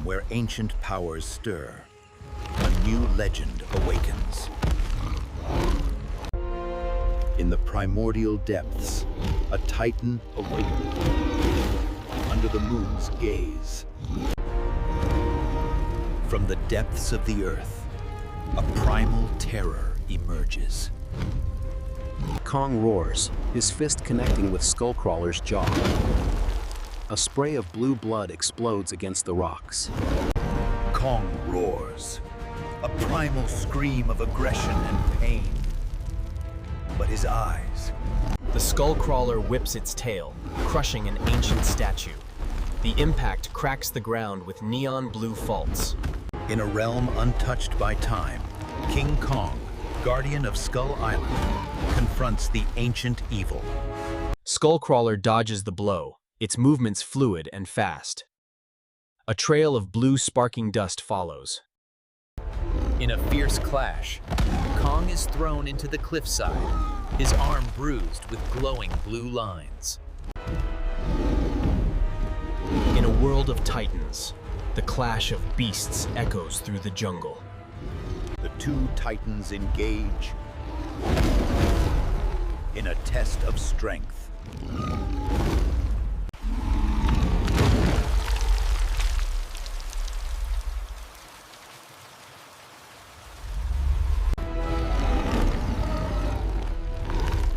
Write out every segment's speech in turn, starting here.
where ancient powers stir, a new legend awakens. In the primordial depths, a titan awakened. Under the moon's gaze. From the depths of the earth, a primal terror emerges. Kong roars, his fist connecting with Skullcrawler's jaw. A spray of blue blood explodes against the rocks. Kong roars, a primal scream of aggression and pain. But his eyes... The Skullcrawler whips its tail, crushing an ancient statue. The impact cracks the ground with neon blue faults. In a realm untouched by time, KingKong, guardian of Skull Island, confronts the ancient evil. Skullcrawler dodges the blow, its movements fluid and fast. A trail of blue sparking dust follows. In a fierce clash, Kong is thrown into the cliffside, his arm bruised with glowing blue lines. In a world of titans, the clash of beasts echoes through the jungle. The two titans engage in a test of strength.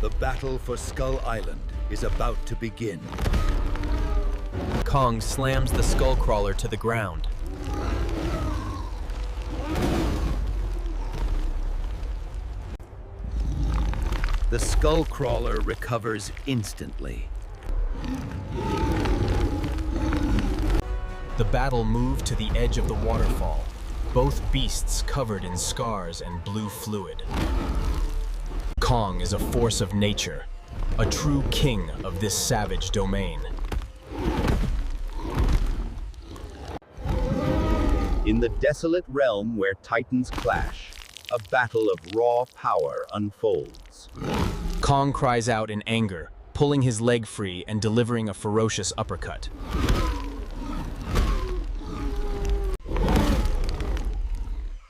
The battle for Skull Island is about to begin. Kong slams the Skullcrawler to the ground. The Skullcrawler recovers instantly. The battle moved to the edge of the waterfall, both beasts covered in scars and blue fluid. Kong is a force of nature, a true king of this savage domain. In the desolate realm where titans clash, a battle of raw power unfolds. Kong cries out in anger, pulling his leg free and delivering a ferocious uppercut.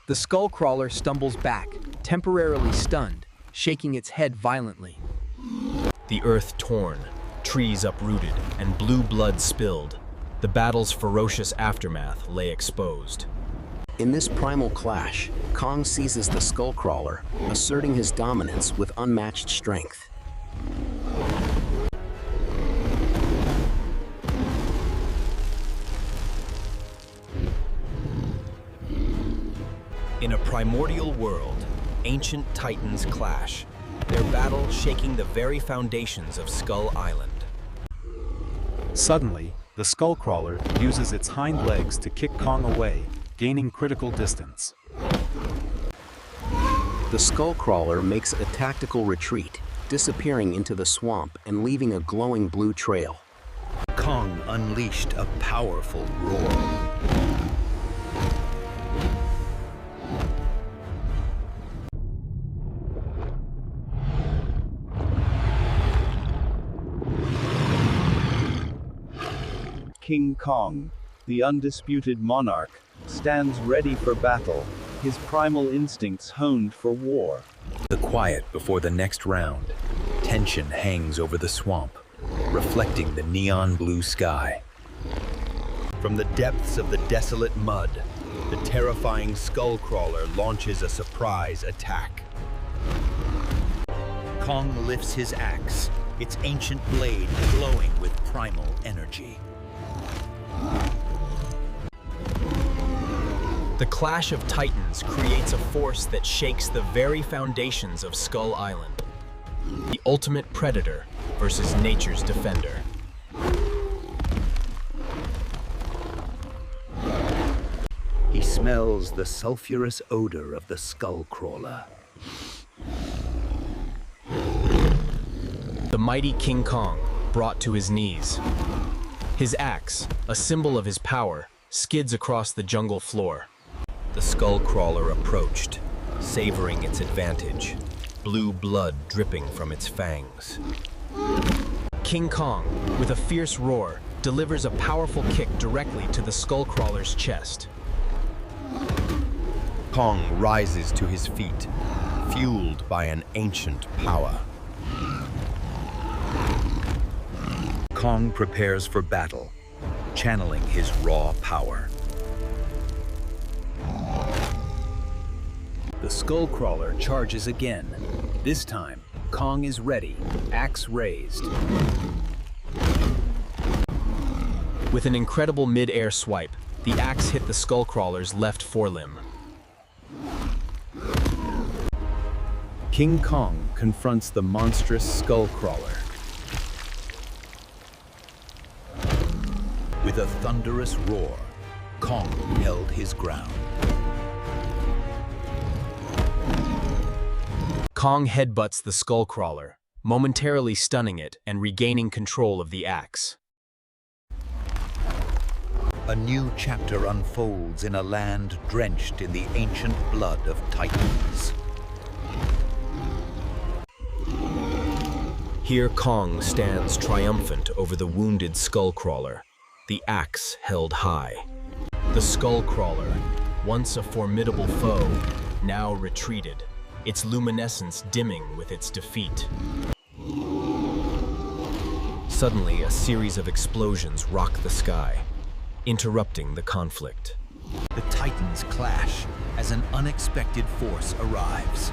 The Skullcrawler stumbles back, temporarily stunned, shaking its head violently. The earth torn, trees uprooted, and blue blood spilled. The battle's ferocious aftermath lay exposed. In this primal clash, Kong seizes the Skullcrawler, asserting his dominance with unmatched strength. In a primordial world, ancient titans clash, their battle shaking the very foundations of Skull Island. Suddenly, the Skullcrawler uses its hind legs to kick Kong away, gaining critical distance. The Skullcrawler makes a tactical retreat, disappearing into the swamp and leaving a glowing blue trail. Kong unleashed a powerful roar. KingKong, the undisputed monarch, stands ready for battle, his primal instincts honed for war. The quiet before the next round. Tension hangs over the swamp, reflecting the neon blue sky. From the depths of the desolate mud, the terrifying Skullcrawler launches a surprise attack. Kong lifts his axe, its ancient blade glowing with primal energy. The clash of titans creates a force that shakes the very foundations of Skull Island. The ultimate predator versus nature's defender. He smells the sulfurous odor of the Skullcrawler. The mighty KingKong brought to his knees. His axe, a symbol of his power, skids across the jungle floor. The Skullcrawler approached, savoring its advantage, blue blood dripping from its fangs. KingKong, with a fierce roar, delivers a powerful kick directly to the Skullcrawler's chest. Kong rises to his feet, fueled by an ancient power. Kong prepares for battle, channeling his raw power. The Skullcrawler charges again. This time, Kong is ready, axe raised. With an incredible mid-air swipe, the axe hit the Skullcrawler's left forelimb. King Kong confronts the monstrous Skullcrawler. With a thunderous roar, Kong held his ground. Kong headbutts the Skullcrawler, momentarily stunning it and regaining control of the axe. A new chapter unfolds in a land drenched in the ancient blood of titans. Here Kong stands triumphant over the wounded Skullcrawler, the axe held high. The Skullcrawler, once a formidable foe, now retreated, its luminescence dimming with its defeat. Suddenly, a series of explosions rock the sky, interrupting the conflict. The titans clash as an unexpected force arrives.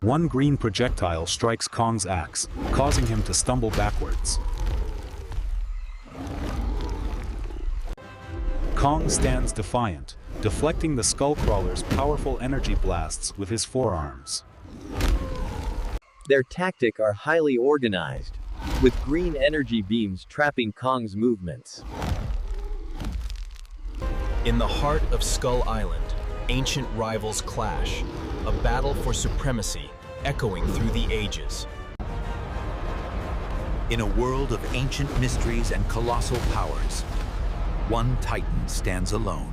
One green projectile strikes Kong's axe, causing him to stumble backwards. Kong stands defiant, deflecting the Skullcrawler's powerful energy blasts with his forearms. Their tactics are highly organized, with green energy beams trapping Kong's movements. In the heart of Skull Island, ancient rivals clash, a battle for supremacy echoing through the ages. In a world of ancient mysteries and colossal powers, one titan stands alone.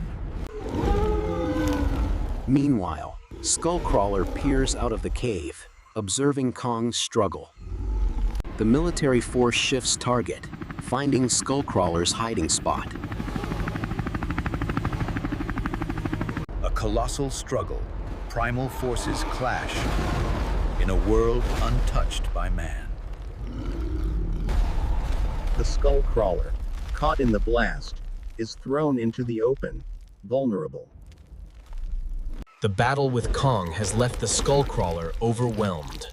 Meanwhile, Skullcrawler peers out of the cave, observing Kong's struggle. The military force shifts target, finding Skullcrawler's hiding spot. A colossal struggle, primal forces clash in a world untouched by man. The Skullcrawler, caught in the blast, is thrown into the open, vulnerable. The battle with Kong has left the Skullcrawler overwhelmed.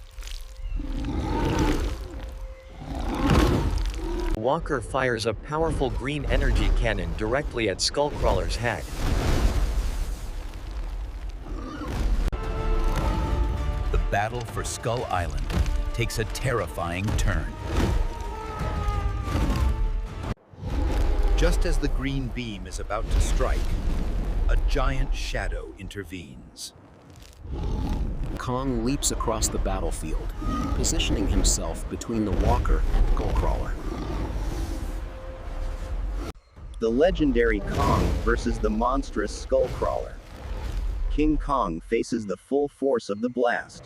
Walker fires a powerful green energy cannon directly at Skullcrawler's head. The battle for Skull Island takes a terrifying turn. Just as the green beam is about to strike, a giant shadow intervenes. Kong leaps across the battlefield, positioning himself between the Walker and Skullcrawler. The legendary Kong versus the monstrous Skullcrawler. King Kong faces the full force of the blast.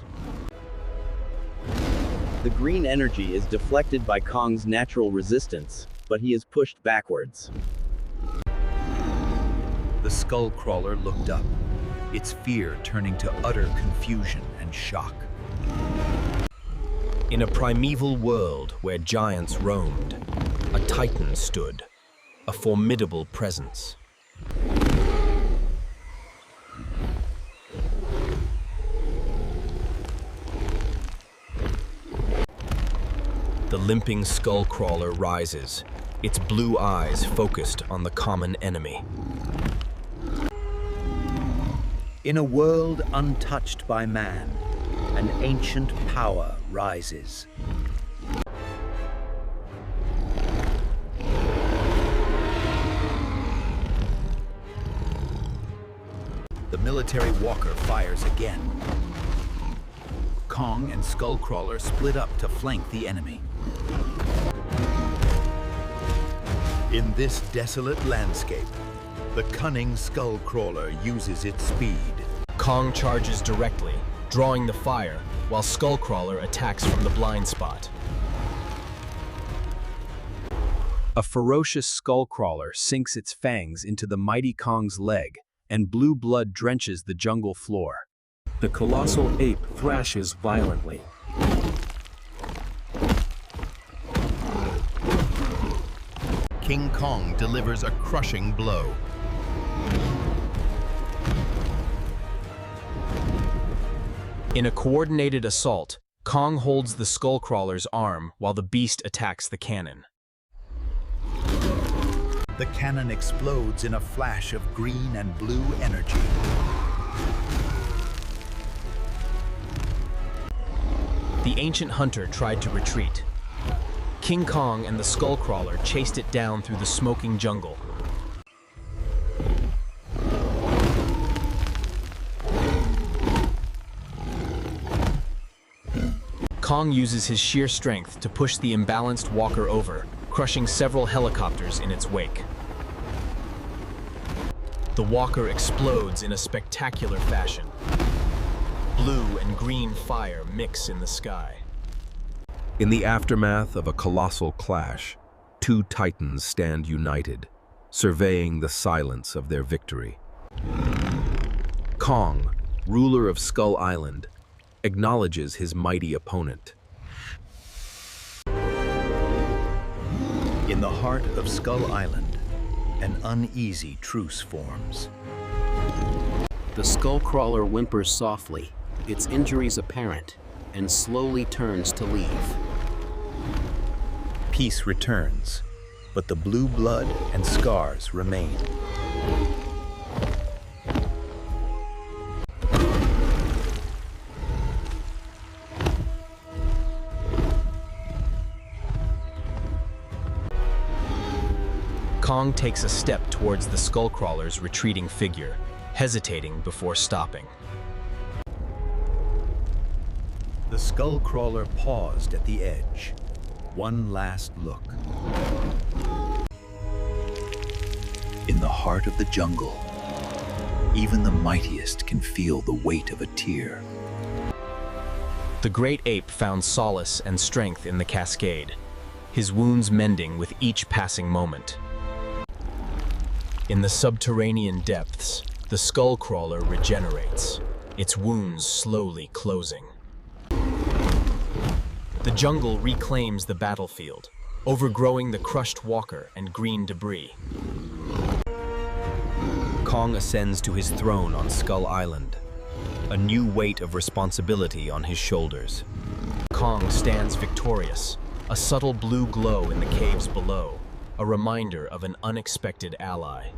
The green energy is deflected by Kong's natural resistance, but he is pushed backwards. The Skullcrawler looked up, its fear turning to utter confusion and shock. In a primeval world where giants roamed, a titan stood, a formidable presence. The limping Skullcrawler rises, its blue eyes focused on the common enemy. In a world untouched by man, an ancient power rises. The military walker fires again. Kong and Skullcrawler split up to flank the enemy. In this desolate landscape, the cunning Skullcrawler uses its speed. Kong charges directly, drawing the fire, while Skullcrawler attacks from the blind spot. A ferocious Skullcrawler sinks its fangs into the mighty Kong's leg, and blue blood drenches the jungle floor. The colossal ape thrashes violently. King Kong delivers a crushing blow. In a coordinated assault, Kong holds the Skullcrawler's arm while the beast attacks the cannon. The cannon explodes in a flash of green and blue energy. The ancient hunter tried to retreat. King Kong and the Skullcrawler chased it down through the smoking jungle. Kong uses his sheer strength to push the imbalanced walker over, crushing several helicopters in its wake. The walker explodes in a spectacular fashion. Blue and green fire mix in the sky. In the aftermath of a colossal clash, two titans stand united, surveying the silence of their victory. Kong, ruler of Skull Island, acknowledges his mighty opponent. In the heart of Skull Island, an uneasy truce forms. The Skullcrawler whimpers softly, its injuries apparent, and slowly turns to leave. Peace returns, but the blue blood and scars remain. Kong takes a step towards the Skullcrawler's retreating figure, hesitating before stopping. The Skullcrawler paused at the edge. One last look. In the heart of the jungle, even the mightiest can feel the weight of a tear. The great ape found solace and strength in the cascade, his wounds mending with each passing moment. In the subterranean depths, the Skullcrawler regenerates, its wounds slowly closing. The jungle reclaims the battlefield, overgrowing the crushed walker and green debris. Kong ascends to his throne on Skull Island, a new weight of responsibility on his shoulders. Kong stands victorious, a subtle blue glow in the caves below, a reminder of an unexpected ally.